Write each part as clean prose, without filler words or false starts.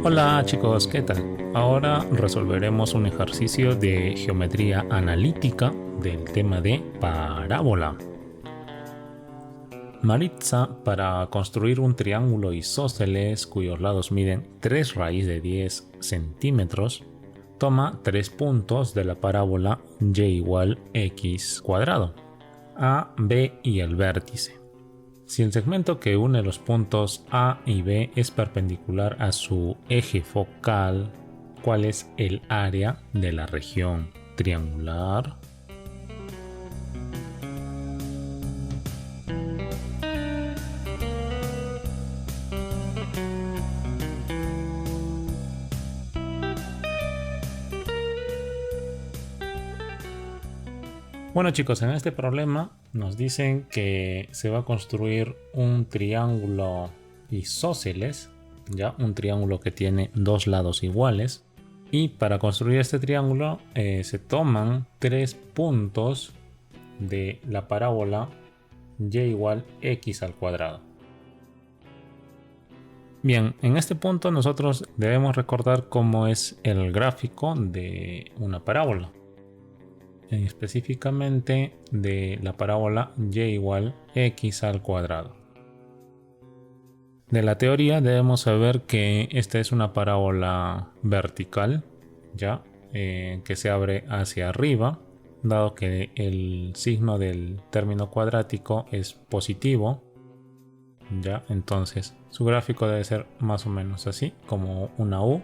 Hola chicos, ¿qué tal? Ahora resolveremos un ejercicio de geometría analítica del tema de parábola. Maritza, para construir un triángulo isósceles cuyos lados miden 3 raíz de 10 centímetros, toma 3 puntos de la parábola y igual x cuadrado, A, B y el vértice. Si el segmento que une los puntos A y B es perpendicular a su eje focal, ¿cuál es el área de la región triangular? Bueno chicos, en este problema nos dicen que se va a construir un triángulo isósceles, ya un triángulo que tiene dos lados iguales, y para construir este triángulo se toman 3 puntos de la parábola y igual x al cuadrado. Bien, en este punto nosotros debemos recordar cómo es el gráfico de una parábola. Específicamente de la parábola y igual x al cuadrado. De la teoría debemos saber que esta es una parábola vertical, ya que se abre hacia arriba, dado que el signo del término cuadrático es positivo, ya entonces su gráfico debe ser más o menos así, como una U.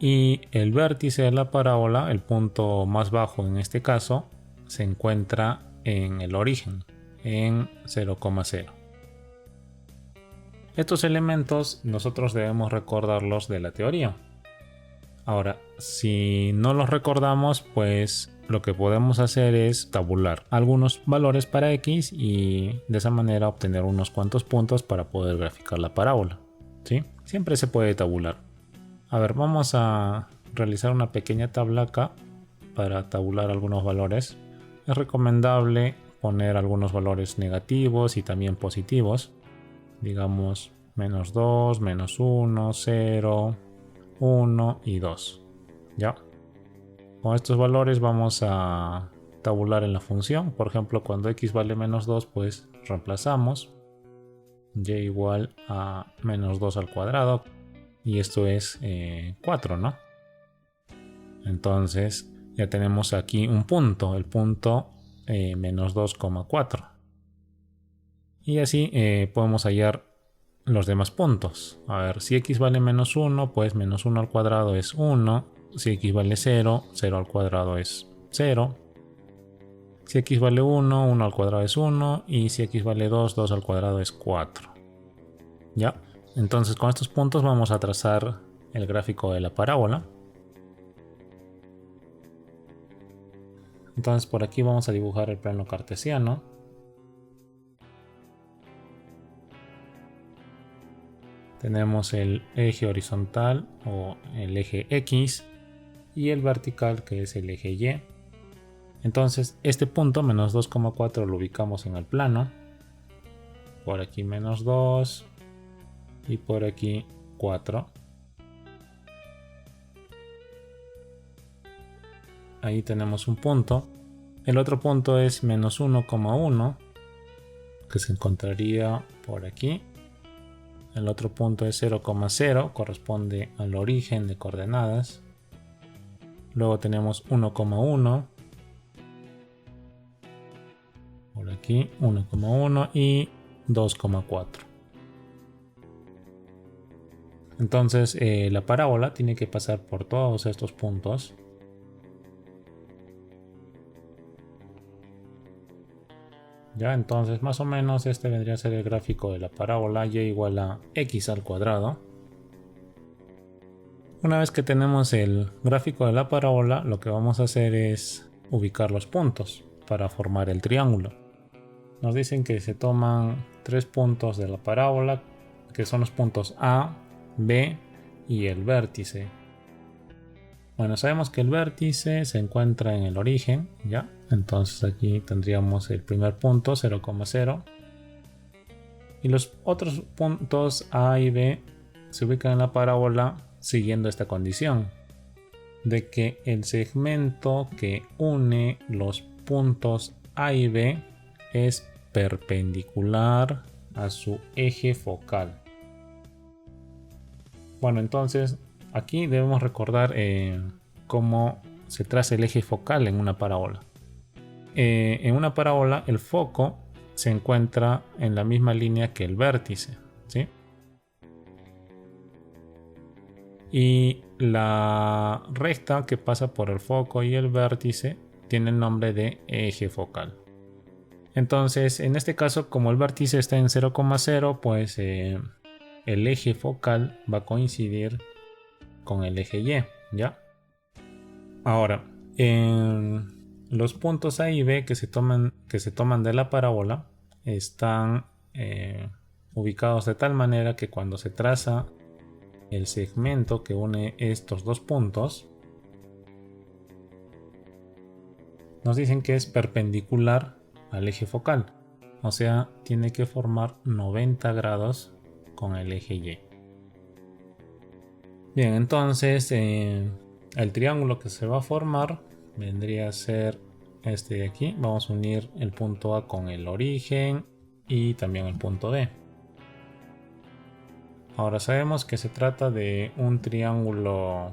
Y el vértice de la parábola, el punto más bajo en este caso, se encuentra en el origen, en 0,0. Estos elementos nosotros debemos recordarlos de la teoría. Ahora, si no los recordamos, pues lo que podemos hacer es tabular algunos valores para x y de esa manera obtener unos cuantos puntos para poder graficar la parábola, ¿sí? Siempre se puede tabular. A ver, vamos a realizar una pequeña tabla acá para tabular algunos valores. Es recomendable poner algunos valores negativos y también positivos. Digamos menos 2, menos 1, 0, 1 y 2. ¿Ya? Con estos valores vamos a tabular en la función. Por ejemplo, cuando x vale menos 2, pues reemplazamos y igual a menos 2 al cuadrado. Y esto es 4, ¿no? Entonces ya tenemos aquí un punto, el punto menos 2,4. Y así podemos hallar los demás puntos. A ver, si x vale menos 1, pues menos 1 al cuadrado es 1. Si x vale 0, 0 al cuadrado es 0. Si x vale 1, 1 al cuadrado es 1. Y si x vale 2, 2 al cuadrado es 4. ¿Ya? Entonces con estos puntos vamos a trazar el gráfico de la parábola. Entonces por aquí vamos a dibujar el plano cartesiano. Tenemos el eje horizontal o el eje X y el vertical que es el eje Y. Entonces este punto menos 2,4 lo ubicamos en el plano. Por aquí menos 2. Y por aquí 4. Ahí tenemos un punto. El otro punto es menos 1,1, que se encontraría por aquí. El otro punto es 0,0, corresponde al origen de coordenadas. Luego tenemos 1,1. Por aquí 1,1 y 2,4. Entonces la parábola tiene que pasar por todos estos puntos. Ya, entonces más o menos este vendría a ser el gráfico de la parábola y igual a x al cuadrado. Una vez que tenemos el gráfico de la parábola, lo que vamos a hacer es ubicar los puntos para formar el triángulo. Nos dicen que se toman 3 puntos de la parábola, que son los puntos A, B y el vértice. Bueno, sabemos que el vértice se encuentra en el origen, ¿ya? Entonces aquí tendríamos el primer punto, 0,0. Y los otros puntos A y B se ubican en la parábola siguiendo esta condición de que el segmento que une los puntos A y B es perpendicular a su eje focal. Bueno, entonces aquí debemos recordar cómo se traza el eje focal en una parábola. En una parábola el foco se encuentra en la misma línea que el vértice, ¿sí? Y la recta que pasa por el foco y el vértice tiene el nombre de eje focal. Entonces, en este caso, como el vértice está en 0,0, pues el eje focal va a coincidir con el eje Y, ¿ya? Ahora, en los puntos A y B que se toman de la parábola están ubicados de tal manera que cuando se traza el segmento que une estos dos puntos, nos dicen que es perpendicular al eje focal, o sea, tiene que formar 90 grados con el eje Y. Bien, entonces el triángulo que se va a formar vendría a ser este de aquí. Vamos a unir el punto A con el origen y también el punto B. Ahora sabemos que se trata de un triángulo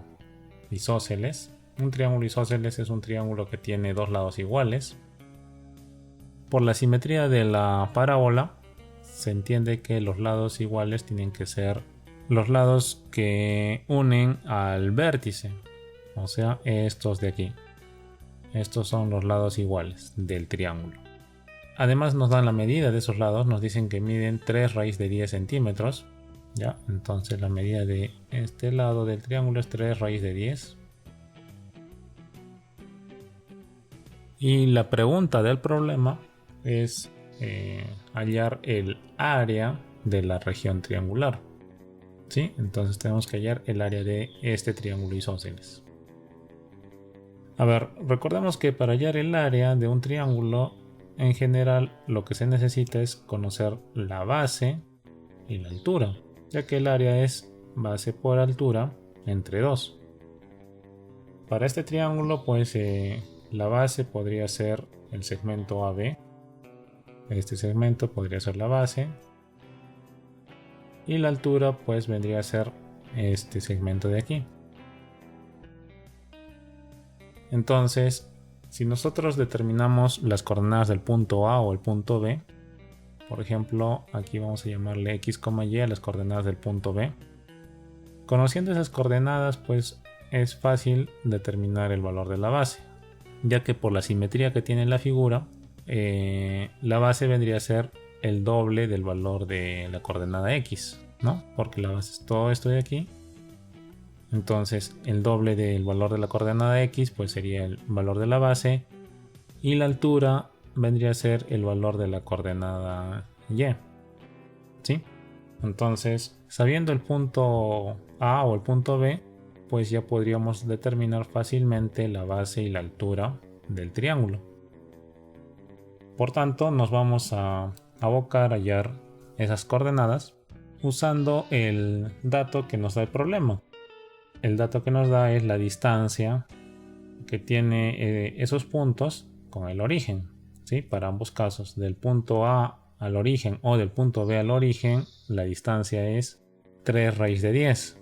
isósceles. Un triángulo isósceles es un triángulo que tiene dos lados iguales. Por la simetría de la parábola, se entiende que los lados iguales tienen que ser los lados que unen al vértice, o sea, estos de aquí. Estos son los lados iguales del triángulo. Además nos dan la medida de esos lados, nos dicen que miden 3 raíz de 10 centímetros. ¿Ya? Entonces la medida de este lado del triángulo es 3 raíz de 10. Y la pregunta del problema es hallar el área de la región triangular. ¿Sí? Entonces tenemos que hallar el área de este triángulo isósceles. A ver, recordemos que para hallar el área de un triángulo, en general lo que se necesita es conocer la base y la altura, ya que el área es base por altura entre 2. Para este triángulo, pues la base podría ser el segmento AB. Este segmento podría ser la base. Y la altura, pues vendría a ser este segmento de aquí. Entonces, si nosotros determinamos las coordenadas del punto A o el punto B, por ejemplo, aquí vamos a llamarle x, y a las coordenadas del punto B. Conociendo esas coordenadas, pues es fácil determinar el valor de la base, ya que por la simetría que tiene la figura, la base vendría a ser el doble del valor de la coordenada x, ¿no? Porque la base es todo esto de aquí. Entonces el doble del valor de la coordenada x pues sería el valor de la base, y la altura vendría a ser el valor de la coordenada y. ¿Sí? Entonces, sabiendo el punto A o el punto B, pues ya podríamos determinar fácilmente la base y la altura del triángulo. Por tanto, nos vamos a abocar a hallar esas coordenadas usando el dato que nos da el problema. El dato que nos da es la distancia que tiene esos puntos con el origen, ¿sí? Para ambos casos, del punto A al origen o del punto B al origen, la distancia es 3 raíz de 10.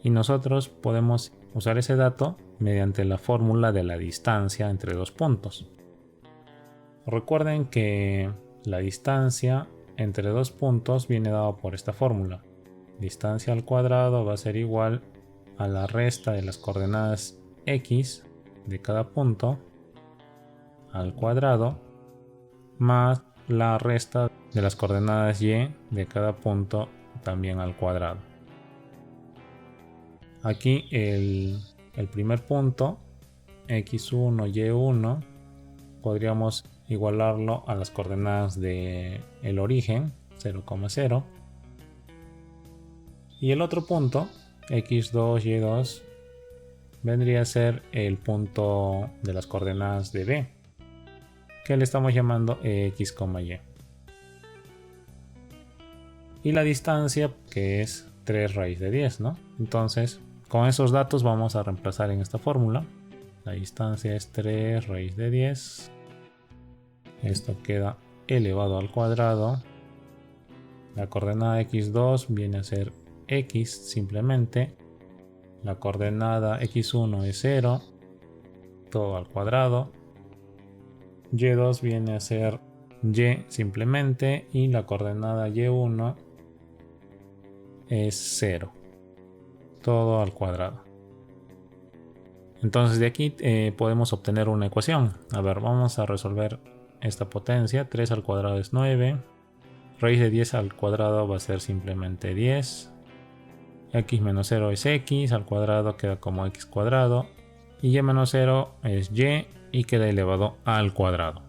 Y nosotros podemos usar ese dato mediante la fórmula de la distancia entre dos puntos. Recuerden que la distancia entre dos puntos viene dada por esta fórmula. Distancia al cuadrado va a ser igual a la resta de las coordenadas x de cada punto al cuadrado más la resta de las coordenadas y de cada punto también al cuadrado. Aquí el primer punto x1 y1 podríamos igualarlo a las coordenadas del origen 0,0. Y el otro punto, x2, y2, vendría a ser el punto de las coordenadas de B, que le estamos llamando x, y. y la distancia que es 3 raíz de 10, ¿no? Entonces con esos datos vamos a reemplazar en esta fórmula. La distancia es 3 raíz de 10. Esto queda elevado al cuadrado. La coordenada x2 viene a ser x simplemente. La coordenada x1 es 0. Todo al cuadrado. Y2 viene a ser y simplemente. Y la coordenada y1 es 0. Todo al cuadrado. Entonces de aquí podemos obtener una ecuación. A ver, vamos a resolver esta potencia. 3 al cuadrado es 9. Raíz de 10 al cuadrado va a ser simplemente 10. X menos 0 es x al cuadrado, queda como x cuadrado. Y y menos 0 es y queda elevado al cuadrado.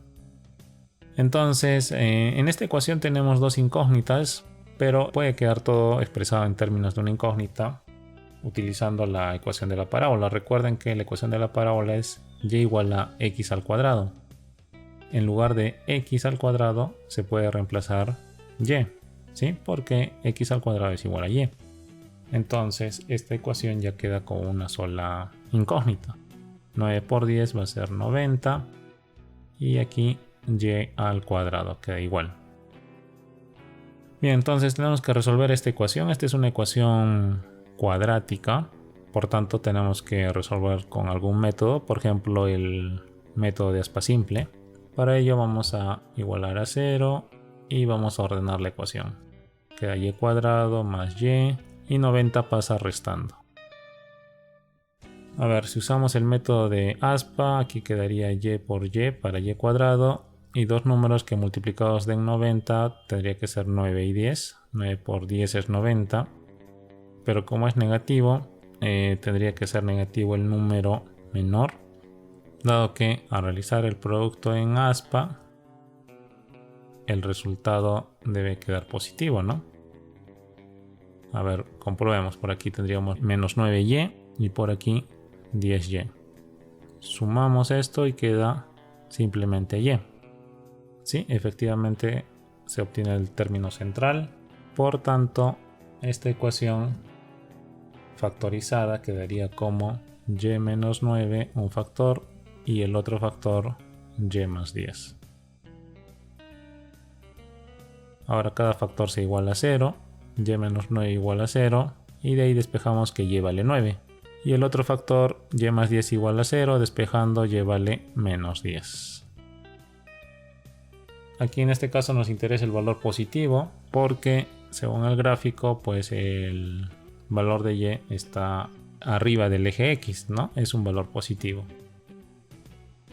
Entonces en esta ecuación tenemos dos incógnitas, pero puede quedar todo expresado en términos de una incógnita utilizando la ecuación de la parábola. Recuerden que la ecuación de la parábola es y igual a x al cuadrado. En lugar de x al cuadrado se puede reemplazar y, ¿sí? Porque x al cuadrado es igual a y. Entonces esta ecuación ya queda con una sola incógnita. 9 por 10 va a ser 90 y aquí y al cuadrado queda igual. Bien, entonces tenemos que resolver esta ecuación. Esta es una ecuación cuadrática, por tanto tenemos que resolver con algún método, por ejemplo el método de aspa simple. Para ello vamos a igualar a 0 y vamos a ordenar la ecuación. Queda y cuadrado más y 90 pasa restando. A ver, si usamos el método de aspa, aquí quedaría y por y para y cuadrado. Y dos números que multiplicados den 90 tendría que ser 9 y 10. 9 por 10 es 90. Pero como es negativo, tendría que ser negativo el número menor. Dado que al realizar el producto en aspa, el resultado debe quedar positivo, ¿no? A ver, comprobemos. Por aquí tendríamos menos 9y y por aquí 10y. Sumamos esto y queda simplemente y. Sí, efectivamente se obtiene el término central. Por tanto, esta ecuación factorizada quedaría como y menos 9 un factor y el otro factor y más 10. Ahora cada factor se iguala a 0, y menos 9 igual a 0 y de ahí despejamos que y vale 9. Y el otro factor y más 10 igual a 0, despejando y vale menos 10. Aquí en este caso nos interesa el valor positivo porque según el gráfico pues el valor de y está arriba del eje x, ¿no? Es un valor positivo.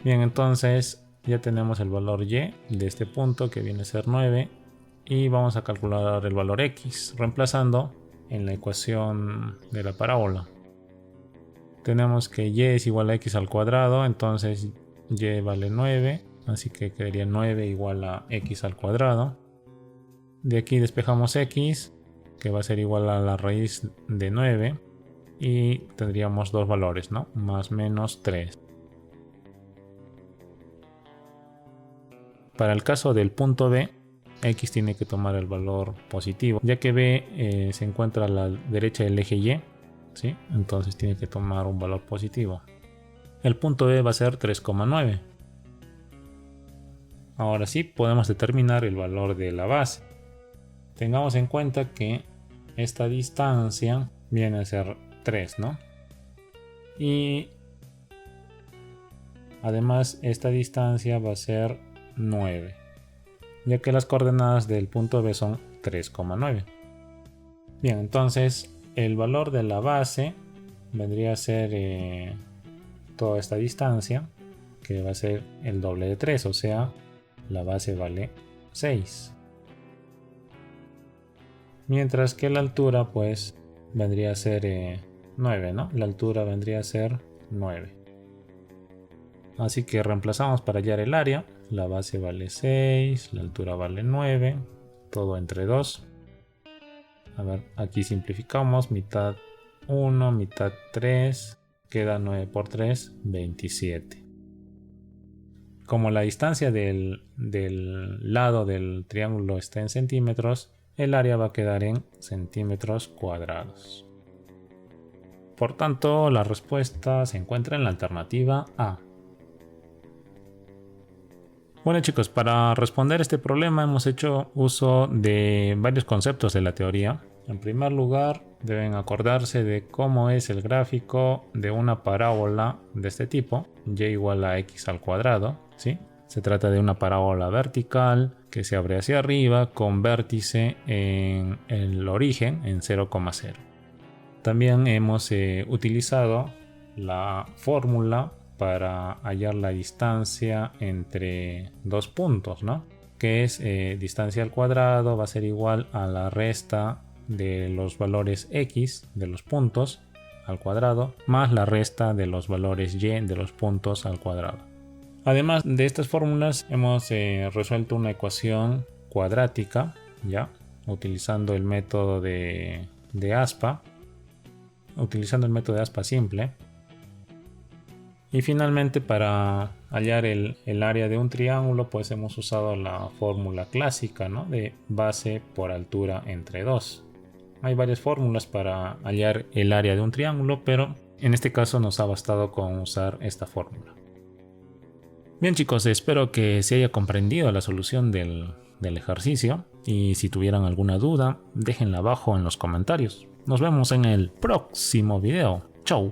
Bien, entonces ya tenemos el valor y de este punto que viene a ser 9 y vamos a calcular el valor x reemplazando en la ecuación de la parábola. Tenemos que y es igual a x al cuadrado, entonces y vale 9. Así que quedaría 9 igual a x al cuadrado. De aquí despejamos x, que va a ser igual a la raíz de 9. Y tendríamos dos valores, ¿no? Más menos 3. Para el caso del punto B, x tiene que tomar el valor positivo, ya que B se encuentra a la derecha del eje y, ¿sí? Entonces tiene que tomar un valor positivo. El punto B va a ser 3,9. Ahora sí podemos determinar el valor de la base. Tengamos en cuenta que esta distancia viene a ser 3, ¿no? Y además esta distancia va a ser 9, ya que las coordenadas del punto B son 3,9. Bien, entonces el valor de la base vendría a ser toda esta distancia, que va a ser el doble de 3, o sea, la base vale 6. Mientras que la altura pues vendría a ser 9, ¿no? La altura vendría a ser 9. Así que reemplazamos para hallar el área. La base vale 6, la altura vale 9, todo entre 2. A ver, aquí simplificamos, mitad 1, mitad 3, queda 9 por 3, 27. Como la distancia del lado del triángulo está en centímetros, el área va a quedar en centímetros cuadrados. Por tanto, la respuesta se encuentra en la alternativa A. Bueno chicos, para responder este problema hemos hecho uso de varios conceptos de la teoría. En primer lugar, deben acordarse de cómo es el gráfico de una parábola de este tipo, y igual a x al cuadrado, ¿sí? Se trata de una parábola vertical que se abre hacia arriba con vértice en el origen en 0,0. También hemos utilizado la fórmula para hallar la distancia entre dos puntos, ¿no? Que es distancia al cuadrado va a ser igual a la resta de los valores x de los puntos al cuadrado más la resta de los valores y de los puntos al cuadrado. Además de estas fórmulas hemos resuelto una ecuación cuadrática, ya utilizando el método de aspa, simple. Y finalmente, para hallar el área de un triángulo, pues hemos usado la fórmula clásica, ¿no? De base por altura entre 2. Hay varias fórmulas para hallar el área de un triángulo, pero en este caso nos ha bastado con usar esta fórmula. Bien chicos, espero que se haya comprendido la solución del ejercicio, y si tuvieran alguna duda, déjenla abajo en los comentarios. Nos vemos en el próximo video. Chau.